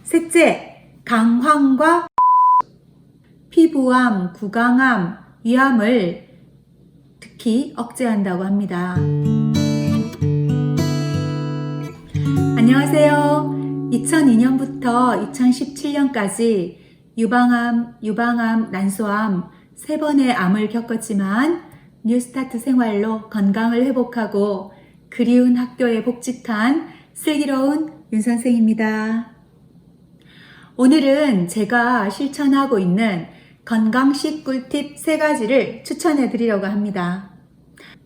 셋째, 강황과 피부암, 구강암, 위암을 특히 억제한다고 합니다. 안녕하세요. 2002년부터 2017년까지 유방암, 난소암 3번의 암을 겪었지만 뉴스타트 생활로 건강을 회복하고 그리운 학교에 복직한 슬기로운 윤 선생입니다. 오늘은 제가 실천하고 있는 건강식 꿀팁 3가지를 추천해 드리려고 합니다.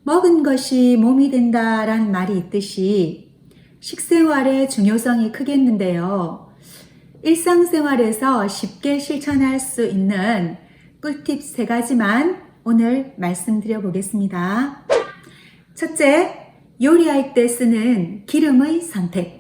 먹은 것이 몸이 된다란 말이 있듯이 식생활의 중요성이 크겠는데요. 일상생활에서 쉽게 실천할 수 있는 꿀팁 3가지만 오늘 말씀드려 보겠습니다. 첫째, 요리할 때 쓰는 기름의 선택.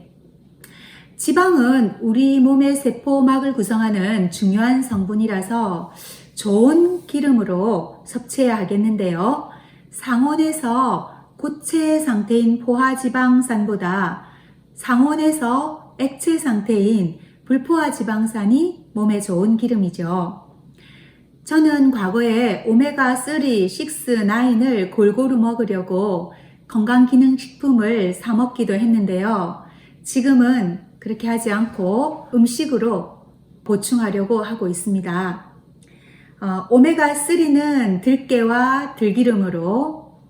지방은 우리 몸의 세포막을 구성하는 중요한 성분이라서 좋은 기름으로 섭취해야 하겠는데요. 상온에서 고체 상태인 포화지방산보다 상온에서 액체 상태인 불포화지방산이 몸에 좋은 기름이죠. 저는 과거에 오메가3, 6, 9을 골고루 먹으려고 건강기능식품을 사 먹기도 했는데요. 지금은 그렇게 하지 않고 음식으로 보충하려고 하고 있습니다. 오메가3는 들깨와 들기름으로,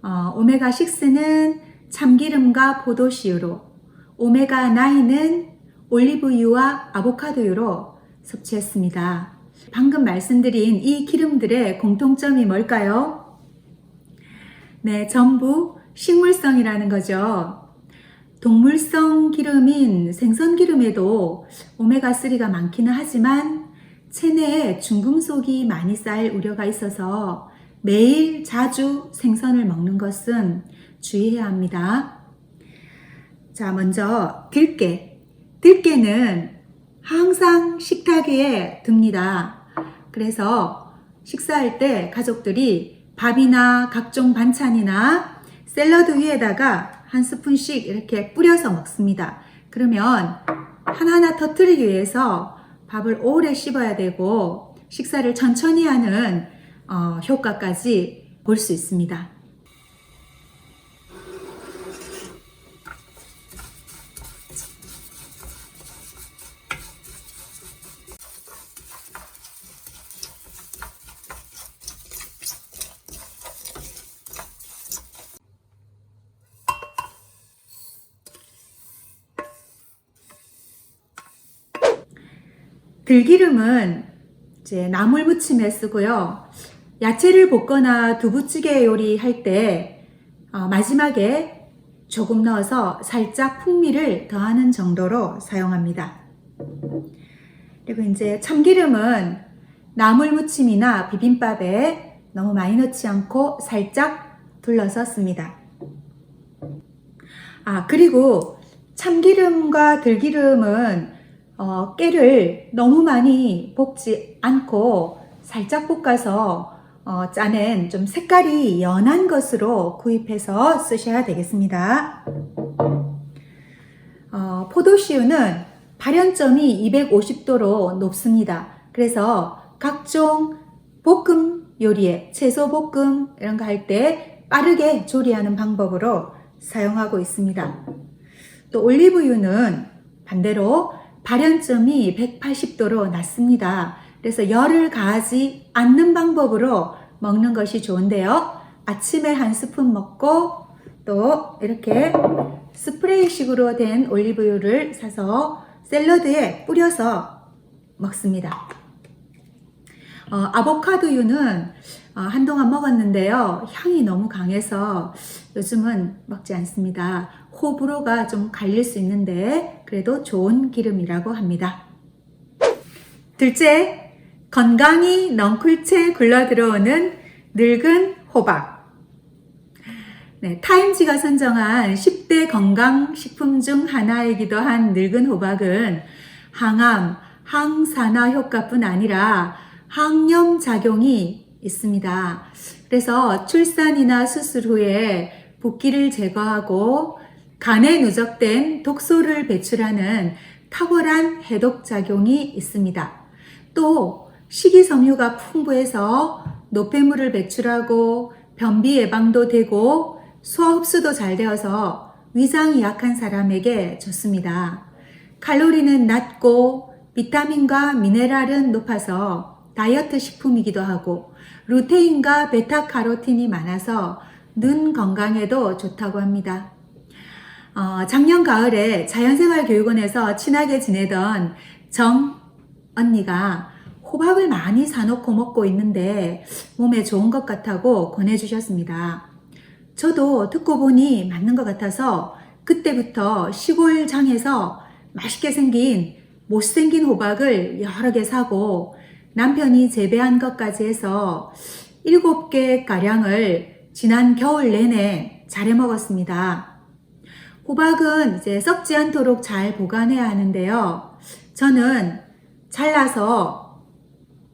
오메가6는 참기름과 포도씨유로, 오메가9는 올리브유와 아보카도유로 섭취했습니다. 방금 말씀드린 이 기름들의 공통점이 뭘까요? 네, 전부 식물성이라는 거죠. 동물성 기름인 생선기름에도 오메가3가 많기는 하지만 체내에 중금속이 많이 쌓일 우려가 있어서 매일 자주 생선을 먹는 것은 주의해야 합니다. 자, 먼저 들깨. 들깨는 항상 식탁 위에 둡니다. 그래서 식사할 때 가족들이 밥이나 각종 반찬이나 샐러드 위에다가 한 스푼씩 이렇게 뿌려서 먹습니다. 그러면 하나하나 터뜨리기 위해서 밥을 오래 씹어야 되고 식사를 천천히 하는 효과까지 볼 수 있습니다. 들기름은 이제 나물 무침에 쓰고요. 야채를 볶거나 두부찌개 요리할 때 마지막에 조금 넣어서 살짝 풍미를 더하는 정도로 사용합니다. 그리고 이제 참기름은 나물 무침이나 비빔밥에 너무 많이 넣지 않고 살짝 둘러서 씁니다. 그리고 참기름과 들기름은 깨를 너무 많이 볶지 않고 살짝 볶아서 짜낸 좀 색깔이 연한 것으로 구입해서 쓰셔야 되겠습니다. 포도씨유는 발연점이 250도로 높습니다. 그래서 각종 볶음 요리에 채소 볶음 이런 거 할 때 빠르게 조리하는 방법으로 사용하고 있습니다. 또 올리브유는 반대로 발연점이 180도로 낮습니다. 그래서 열을 가하지 않는 방법으로 먹는 것이 좋은데요. 아침에 한 스푼 먹고 또 이렇게 스프레이식으로 된 올리브유를 사서 샐러드에 뿌려서 먹습니다. 아보카도유는 한동안 먹었는데요. 향이 너무 강해서 요즘은 먹지 않습니다. 호불호가 좀 갈릴 수 있는데 그래도 좋은 기름이라고 합니다. 둘째, 건강히 넝쿨채 굴러 들어오는 늙은 호박. 네, 타임지가 선정한 10대 건강식품 중 하나이기도 한 늙은 호박은 항암, 항산화 효과뿐 아니라 항염 작용이 있습니다. 그래서 출산이나 수술 후에 붓기를 제거하고 간에 누적된 독소를 배출하는 탁월한 해독작용이 있습니다. 또 식이섬유가 풍부해서 노폐물을 배출하고 변비 예방도 되고 소화 흡수도 잘 되어서 위장이 약한 사람에게 좋습니다. 칼로리는 낮고 비타민과 미네랄은 높아서 다이어트 식품이기도 하고 루테인과 베타카로틴이 많아서 눈 건강에도 좋다고 합니다. 작년 가을에 자연생활교육원에서 친하게 지내던 정 언니가 호박을 많이 사놓고 먹고 있는데 몸에 좋은 것 같다고 권해주셨습니다. 저도 듣고 보니 맞는 것 같아서 그때부터 시골장에서 맛있게 생긴 못생긴 호박을 여러 개 사고 남편이 재배한 것까지 해서 7개 가량을 지난 겨울 내내 잘 해 먹었습니다. 호박은 이제 썩지 않도록 잘 보관해야 하는데요. 저는 잘라서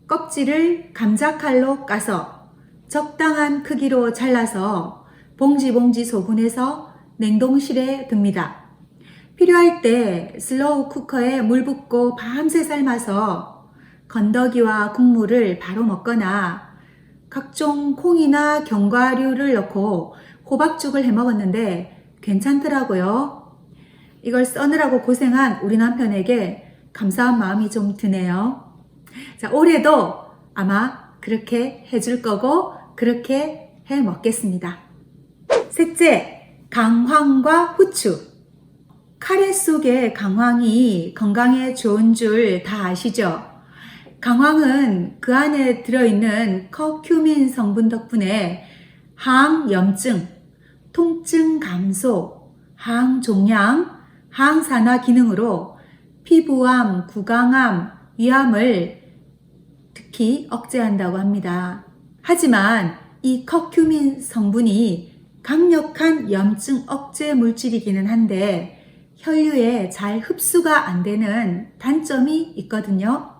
껍질을 감자칼로 까서 적당한 크기로 잘라서 봉지 소분해서 냉동실에 둡니다. 필요할 때 슬로우 쿠커에 물 붓고 밤새 삶아서 건더기와 국물을 바로 먹거나 각종 콩이나 견과류를 넣고 호박죽을 해 먹었는데 괜찮더라고요. 이걸 써느라고 고생한 우리 남편에게 감사한 마음이 좀 드네요. 자, 올해도 아마 그렇게 해줄 거고 그렇게 해 먹겠습니다. 셋째, 강황과 후추. 카레 속에 강황이 건강에 좋은 줄 다 아시죠? 강황은 그 안에 들어있는 커큐민 성분 덕분에 항염증, 통증 감소, 항종양, 항산화 기능으로 피부암, 구강암, 위암을 특히 억제한다고 합니다. 하지만 이 커큐민 성분이 강력한 염증 억제 물질이기는 한데 혈류에 잘 흡수가 안 되는 단점이 있거든요.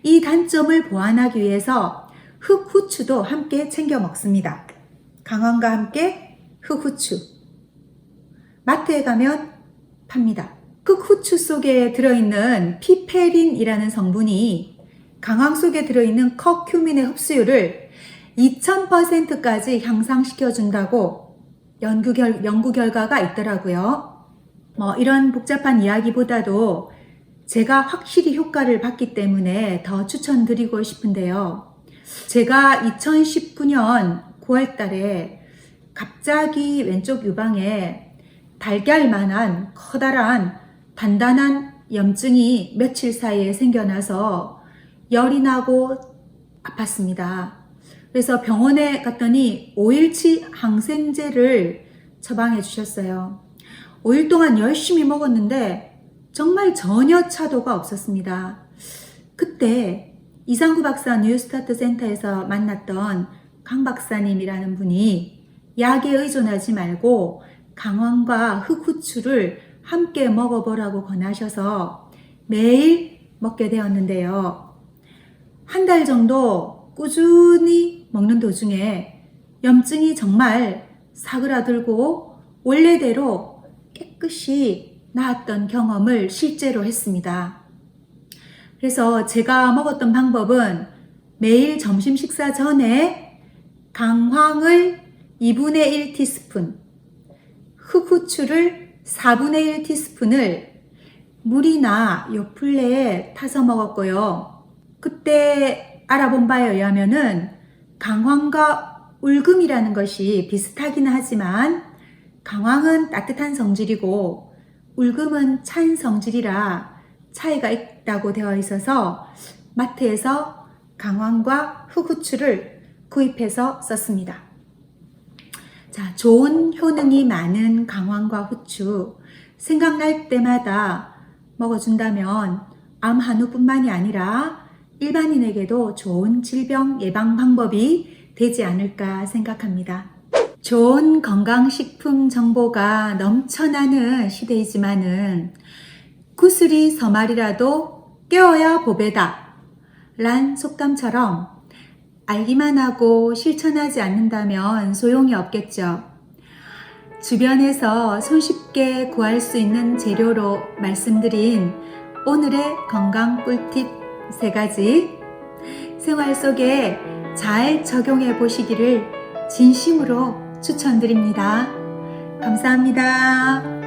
이 단점을 보완하기 위해서 흑후추도 함께 챙겨 먹습니다. 강황과 함께 흑후추. 마트에 가면 팝니다. 흑후추 속에 들어있는 피페린이라는 성분이 강황 속에 들어있는 커큐민의 흡수율을 2000%까지 향상시켜준다고 연구 결과가 있더라고요. 이런 복잡한 이야기보다도 제가 확실히 효과를 봤기 때문에 더 추천드리고 싶은데요. 제가 2019년 9월 달에 갑자기 왼쪽 유방에 달걀만한 커다란 단단한 염증이 며칠 사이에 생겨나서 열이 나고 아팠습니다. 그래서 병원에 갔더니 5일치 항생제를 처방해 주셨어요. 5일 동안 열심히 먹었는데 정말 전혀 차도가 없었습니다. 그때 이상구 박사 뉴스타트 센터에서 만났던 강 박사님이라는 분이 약에 의존하지 말고 강황과 흑후추를 함께 먹어보라고 권하셔서 매일 먹게 되었는데요. 한 달 정도 꾸준히 먹는 도중에 염증이 정말 사그라들고 원래대로 깨끗이 나았던 경험을 실제로 했습니다. 그래서 제가 먹었던 방법은 매일 점심 식사 전에 강황을 2분의 1 티스푼, 흑후추를 4분의 1 티스푼을 물이나 요플레에 타서 먹었고요. 그때 알아본 바에 의하면은 강황과 울금이라는 것이 비슷하기는 하지만 강황은 따뜻한 성질이고 울금은 찬 성질이라 차이가 있다고 되어 있어서 마트에서 강황과 흑후추를 구입해서 썼습니다. 자, 좋은 효능이 많은 강황과 후추 생각날 때마다 먹어준다면 암 한우뿐만이 아니라 일반인에게도 좋은 질병 예방 방법이 되지 않을까 생각합니다. 좋은 건강식품 정보가 넘쳐나는 시대이지만은 구슬이 서말이라도 깨어야 보배다 란 속담처럼 알기만 하고 실천하지 않는다면 소용이 없겠죠. 주변에서 손쉽게 구할 수 있는 재료로 말씀드린 오늘의 건강 꿀팁 3가지 생활 속에 잘 적용해 보시기를 진심으로 추천드립니다. 감사합니다.